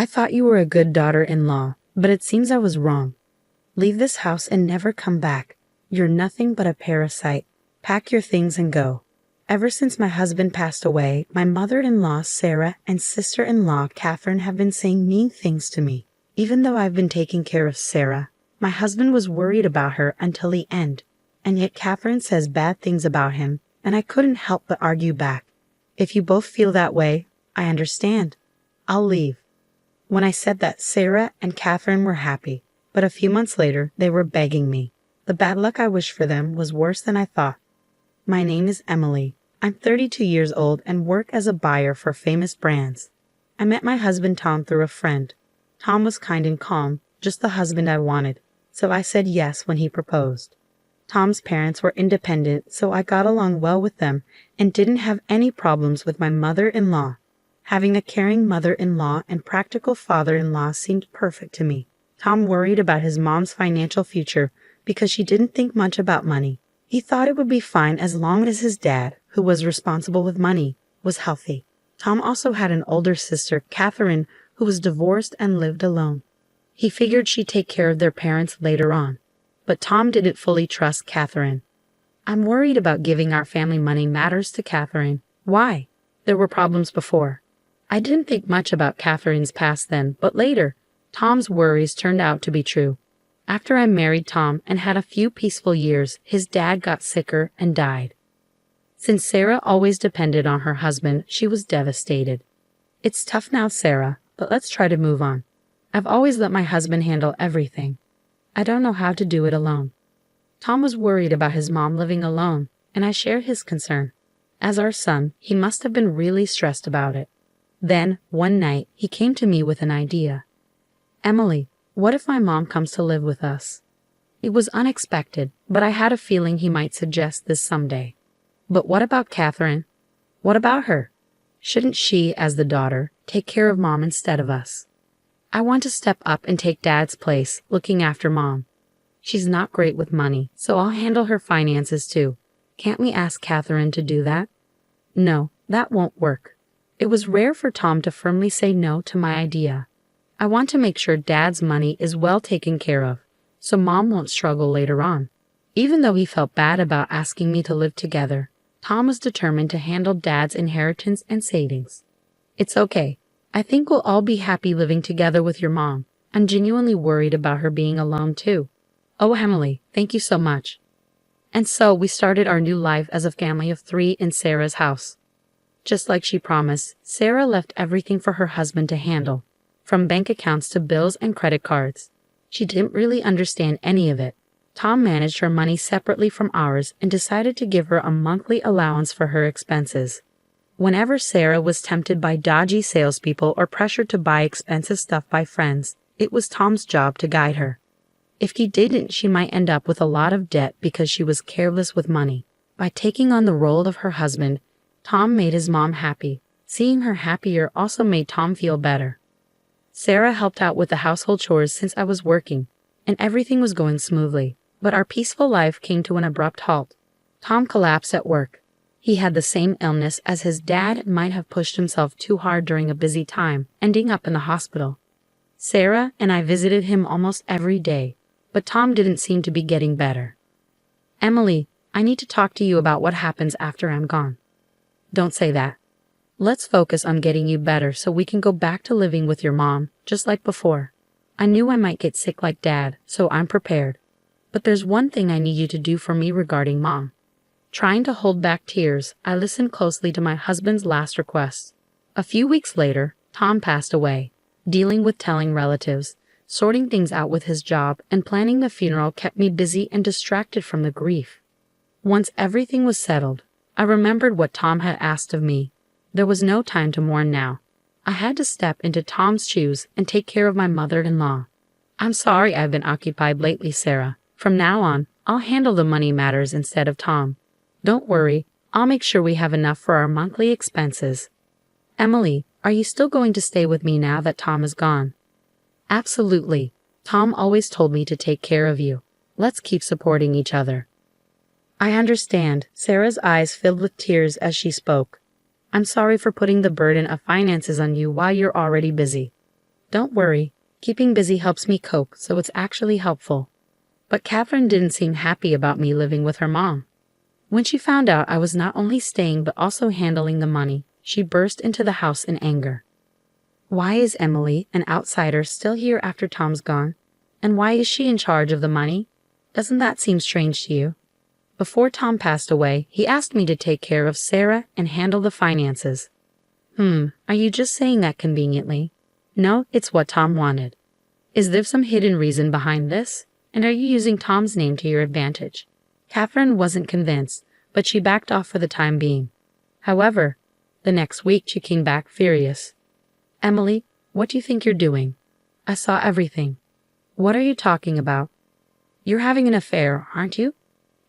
I thought you were a good daughter-in-law, but it seems I was wrong. Leave this house and never come back. You're nothing but a parasite. Pack your things and go. Ever since my husband passed away, my mother-in-law Sarah and sister-in-law Catherine have been saying mean things to me. Even though I've been taking care of Sarah, my husband was worried about her until the end. And yet Catherine says bad things about him, and I couldn't help but argue back. If you both feel that way, I understand. I'll leave. When I said that, Sarah and Catherine were happy, but a few months later, they were begging me. The bad luck I wished for them was worse than I thought. My name is Emily. I'm 32 years old and work as a buyer for famous brands. I met my husband Tom through a friend. Tom was kind and calm, just the husband I wanted, so I said yes when he proposed. Tom's parents were independent, so I got along well with them and didn't have any problems with my mother-in-law. Having a caring mother-in-law and practical father-in-law seemed perfect to me. Tom worried about his mom's financial future because she didn't think much about money. He thought it would be fine as long as his dad, who was responsible with money, was healthy. Tom also had an older sister, Catherine, who was divorced and lived alone. He figured she'd take care of their parents later on. But Tom didn't fully trust Catherine. I'm worried about giving our family money matters to Catherine. Why? There were problems before. I didn't think much about Catherine's past then, but later, Tom's worries turned out to be true. After I married Tom and had a few peaceful years, his dad got sicker and died. Since Sarah always depended on her husband, she was devastated. It's tough now, Sarah, but let's try to move on. I've always let my husband handle everything. I don't know how to do it alone. Tom was worried about his mom living alone, and I shared his concern. As our son, he must have been really stressed about it. Then, one night, he came to me with an idea. Emily, what if my mom comes to live with us? It was unexpected, but I had a feeling he might suggest this someday. But what about Catherine? What about her? Shouldn't she, as the daughter, take care of Mom instead of us? I want to step up and take Dad's place, looking after Mom. She's not great with money, so I'll handle her finances too. Can't we ask Catherine to do that? No, that won't work. It was rare for Tom to firmly say no to my idea. I want to make sure Dad's money is well taken care of, so Mom won't struggle later on. Even though he felt bad about asking me to live together, Tom was determined to handle Dad's inheritance and savings. It's okay. I think we'll all be happy living together with your mom. I'm genuinely worried about her being alone too. Oh, Emily, thank you so much. And so we started our new life as a family of 3 in Sarah's house. Just like she promised, Sarah left everything for her husband to handle, from bank accounts to bills and credit cards. She didn't really understand any of it. Tom managed her money separately from ours and decided to give her a monthly allowance for her expenses. Whenever Sarah was tempted by dodgy salespeople or pressured to buy expensive stuff by friends, it was Tom's job to guide her. If he didn't, she might end up with a lot of debt because she was careless with money. By taking on the role of her husband, Tom made his mom happy. Seeing her happier also made Tom feel better. Sarah helped out with the household chores since I was working, and everything was going smoothly. But our peaceful life came to an abrupt halt. Tom collapsed at work. He had the same illness as his dad and might have pushed himself too hard during a busy time, ending up in the hospital. Sarah and I visited him almost every day, but Tom didn't seem to be getting better. Emily, I need to talk to you about what happens after I'm gone. Don't say that. Let's focus on getting you better so we can go back to living with your mom, just like before. I knew I might get sick like Dad, so I'm prepared. But there's one thing I need you to do for me regarding Mom. Trying to hold back tears, I listened closely to my husband's last request. A few weeks later, Tom passed away. Dealing with telling relatives, sorting things out with his job, and planning the funeral kept me busy and distracted from the grief. Once everything was settled, I remembered what Tom had asked of me. There was no time to mourn now. I had to step into Tom's shoes and take care of my mother-in-law. I'm sorry I've been occupied lately, Sarah. From now on, I'll handle the money matters instead of Tom. Don't worry, I'll make sure we have enough for our monthly expenses. Emily, are you still going to stay with me now that Tom is gone? Absolutely. Tom always told me to take care of you. Let's keep supporting each other. I understand. Sarah's eyes filled with tears as she spoke. I'm sorry for putting the burden of finances on you while you're already busy. Don't worry, keeping busy helps me cope, so it's actually helpful. But Catherine didn't seem happy about me living with her mom. When she found out I was not only staying but also handling the money, she burst into the house in anger. Why is Emily, an outsider, still here after Tom's gone? And why is she in charge of the money? Doesn't that seem strange to you? Before Tom passed away, he asked me to take care of Sarah and handle the finances. Are you just saying that conveniently? No, it's what Tom wanted. Is there some hidden reason behind this? And are you using Tom's name to your advantage? Catherine wasn't convinced, but she backed off for the time being. However, the next week she came back furious. Emily, what do you think you're doing? I saw everything. What are you talking about? You're having an affair, aren't you?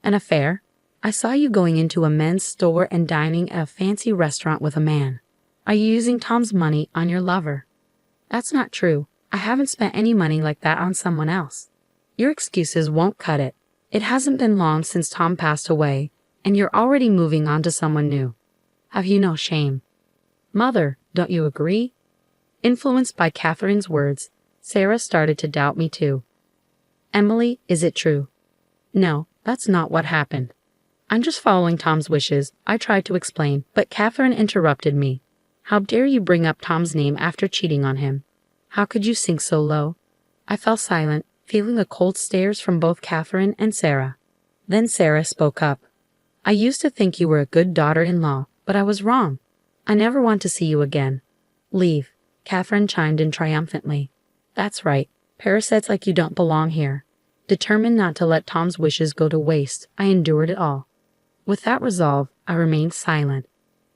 An affair? I saw you going into a men's store and dining at a fancy restaurant with a man. Are you using Tom's money on your lover? That's not true. I haven't spent any money like that on someone else. Your excuses won't cut it. It hasn't been long since Tom passed away, and you're already moving on to someone new. Have you no shame? Mother, don't you agree? Influenced by Catherine's words, Sarah started to doubt me too. Emily, is it true? No, that's not what happened. I'm just following Tom's wishes, I tried to explain, but Catherine interrupted me. How dare you bring up Tom's name after cheating on him? How could you sink so low? I fell silent, feeling the cold stares from both Catherine and Sarah. Then Sarah spoke up. I used to think you were a good daughter-in-law, but I was wrong. I never want to see you again. Leave, Catherine chimed in triumphantly. That's right, parasites like you don't belong here. Determined not to let Tom's wishes go to waste, I endured it all. With that resolve, I remained silent.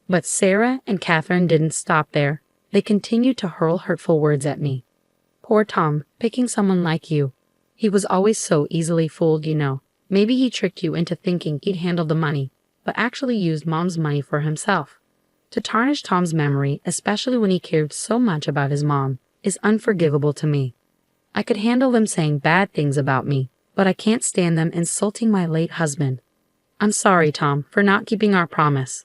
But Sarah and Catherine didn't stop there. They continued to hurl hurtful words at me. Poor Tom, picking someone like you. He was always so easily fooled, you know. Maybe he tricked you into thinking he'd handle the money, but actually used Mom's money for himself. To tarnish Tom's memory, especially when he cared so much about his mom, is unforgivable to me. I could handle them saying bad things about me, but I can't stand them insulting my late husband. I'm sorry, Tom, for not keeping our promise.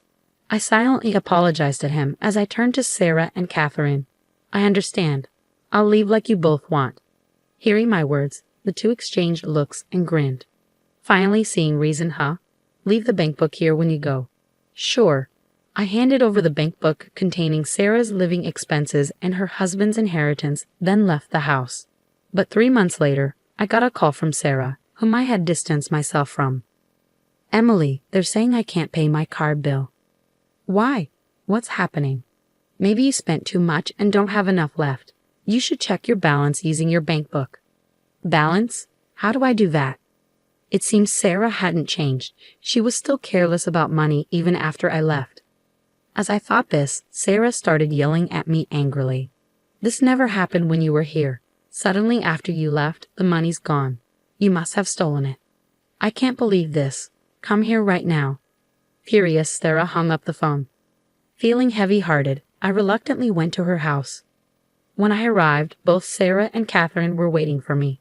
I silently apologized to him as I turned to Sarah and Catherine. I understand. I'll leave like you both want. Hearing my words, the two exchanged looks and grinned. Finally seeing reason, huh? Leave the bank book here when you go. Sure. I handed over the bank book containing Sarah's living expenses and her husband's inheritance, then left the house. But 3 months later, I got a call from Sarah, whom I had distanced myself from. Emily, they're saying I can't pay my card bill. Why? What's happening? Maybe you spent too much and don't have enough left. You should check your balance using your bank book. Balance? How do I do that? It seems Sarah hadn't changed. She was still careless about money even after I left. As I thought this, Sarah started yelling at me angrily. This never happened when you were here. Suddenly after you left, the money's gone. You must have stolen it. I can't believe this. Come here right now. Furious, Sarah hung up the phone. Feeling heavy-hearted, I reluctantly went to her house. When I arrived, both Sarah and Catherine were waiting for me.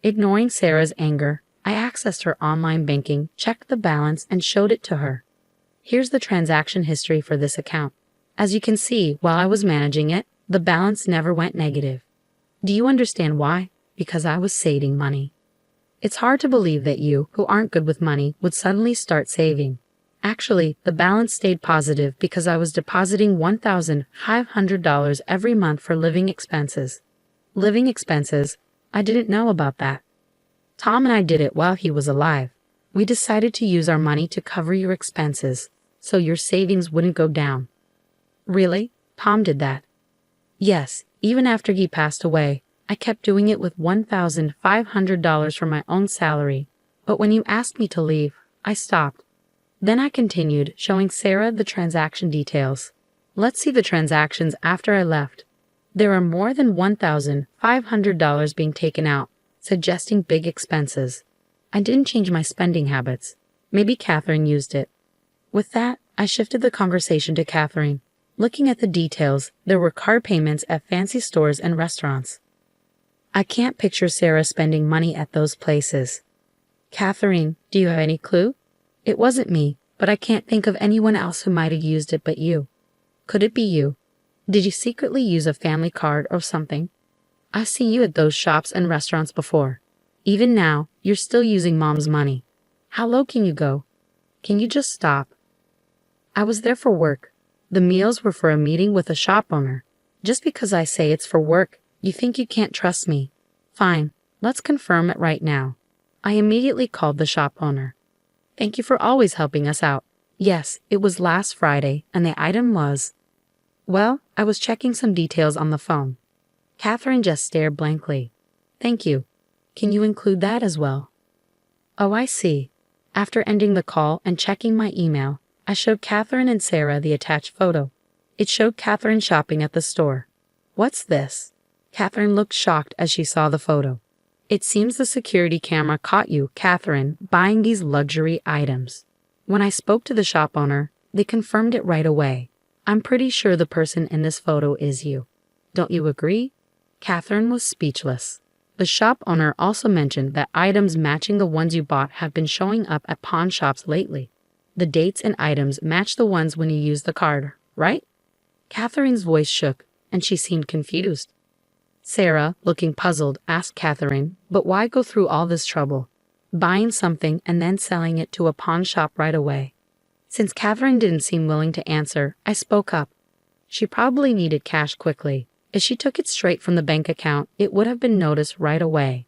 Ignoring Sarah's anger, I accessed her online banking, checked the balance, and showed it to her. Here's the transaction history for this account. As you can see, while I was managing it, the balance never went negative. Do you understand why? Because I was saving money. It's hard to believe that you, who aren't good with money, would suddenly start saving. Actually, the balance stayed positive because I was depositing $1,500 every month for living expenses. Living expenses? I didn't know about that. Tom and I did it while he was alive. We decided to use our money to cover your expenses, so your savings wouldn't go down. Really? Tom did that? Yes, even after he passed away, I kept doing it with $1,500 from my own salary, but when you asked me to leave, I stopped. Then I continued, showing Sarah the transaction details. Let's see the transactions after I left. There are more than $1,500 being taken out, suggesting big expenses. I didn't change my spending habits. Maybe Catherine used it. With that, I shifted the conversation to Catherine. Looking at the details, there were card payments at fancy stores and restaurants. I can't picture Sarah spending money at those places. Catherine, do you have any clue? It wasn't me, but I can't think of anyone else who might have used it but you. Could it be you? Did you secretly use a family card or something? I've seen you at those shops and restaurants before. Even now, you're still using mom's money. How low can you go? Can you just stop? I was there for work. The meals were for a meeting with a shop owner. Just because I say it's for work, you think you can't trust me. Fine, let's confirm it right now. I immediately called the shop owner. Thank you for always helping us out. Yes, it was last Friday, and the item was... Well, I was checking some details on the phone. Catherine just stared blankly. Thank you. Can you include that as well? Oh, I see. After ending the call and checking my email, I showed Catherine and Sarah the attached photo. It showed Catherine shopping at the store. What's this? Catherine looked shocked as she saw the photo. It seems the security camera caught you, Catherine, buying these luxury items. When I spoke to the shop owner, they confirmed it right away. I'm pretty sure the person in this photo is you. Don't you agree? Catherine was speechless. The shop owner also mentioned that items matching the ones you bought have been showing up at pawn shops lately. The dates and items match the ones when you used the card, right? Catherine's voice shook, and she seemed confused. Sarah, looking puzzled, asked Catherine, but why go through all this trouble? Buying something and then selling it to a pawn shop right away. Since Catherine didn't seem willing to answer, I spoke up. She probably needed cash quickly. If she took it straight from the bank account, it would have been noticed right away.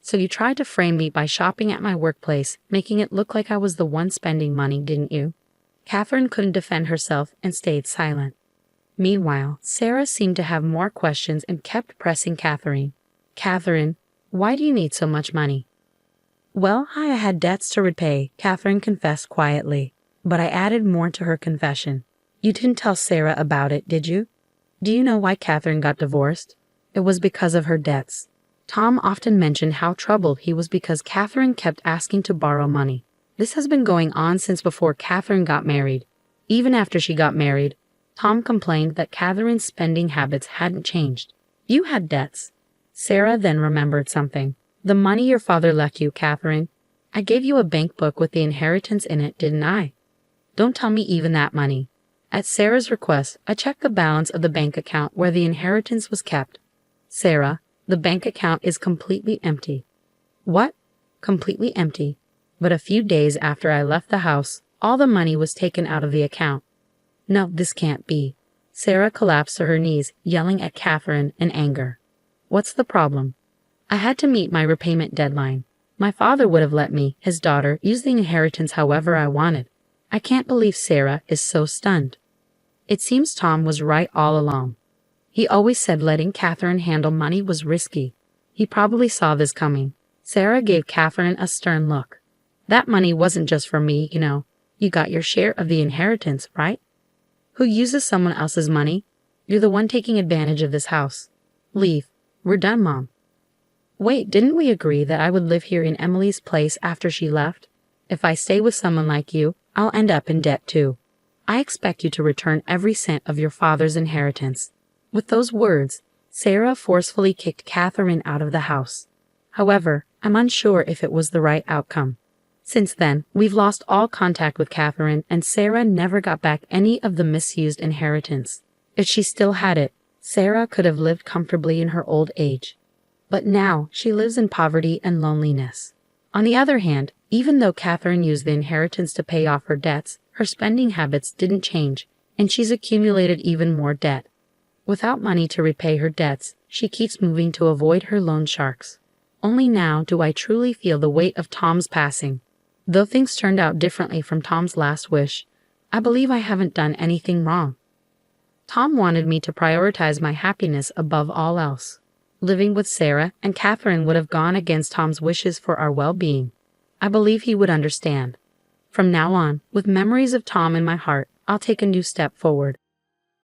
So you tried to frame me by shopping at my workplace, making it look like I was the one spending money, didn't you? Catherine couldn't defend herself and stayed silent. Meanwhile, Sarah seemed to have more questions and kept pressing Catherine. Catherine, why do you need so much money? Well, I had debts to repay, Catherine confessed quietly. But I added more to her confession. You didn't tell Sarah about it, did you? Do you know why Catherine got divorced? It was because of her debts. Tom often mentioned how troubled he was because Catherine kept asking to borrow money. This has been going on since before Catherine got married. Even after she got married, Tom complained that Catherine's spending habits hadn't changed. You had debts. Sarah then remembered something. The money your father left you, Catherine. I gave you a bank book with the inheritance in it, didn't I? Don't tell me even that money. At Sarah's request, I checked the balance of the bank account where the inheritance was kept. Sarah, the bank account is completely empty. What? Completely empty. But a few days after I left the house, all the money was taken out of the account. No, this can't be. Sarah collapsed to her knees, yelling at Catherine in anger. What's the problem? I had to meet my repayment deadline. My father would have let me, his daughter, use the inheritance however I wanted. I can't believe Sarah is so stunned. It seems Tom was right all along. He always said letting Catherine handle money was risky. He probably saw this coming. Sarah gave Catherine a stern look. That money wasn't just for me, you know. You got your share of the inheritance, right? Who uses someone else's money? You're the one taking advantage of this house. Leave. We're done, Mom. Wait, didn't we agree that I would live here in Emily's place after she left? If I stay with someone like you, I'll end up in debt too. I expect you to return every cent of your father's inheritance. With those words, Sarah forcefully kicked Catherine out of the house. However, I'm unsure if it was the right outcome. Since then, we've lost all contact with Catherine, and Sarah never got back any of the misused inheritance. If she still had it, Sarah could have lived comfortably in her old age. But now, she lives in poverty and loneliness. On the other hand, even though Catherine used the inheritance to pay off her debts, her spending habits didn't change, and she's accumulated even more debt. Without money to repay her debts, she keeps moving to avoid her loan sharks. Only now do I truly feel the weight of Tom's passing. Though things turned out differently from Tom's last wish, I believe I haven't done anything wrong. Tom wanted me to prioritize my happiness above all else. Living with Sarah and Catherine would have gone against Tom's wishes for our well-being. I believe he would understand. From now on, with memories of Tom in my heart, I'll take a new step forward.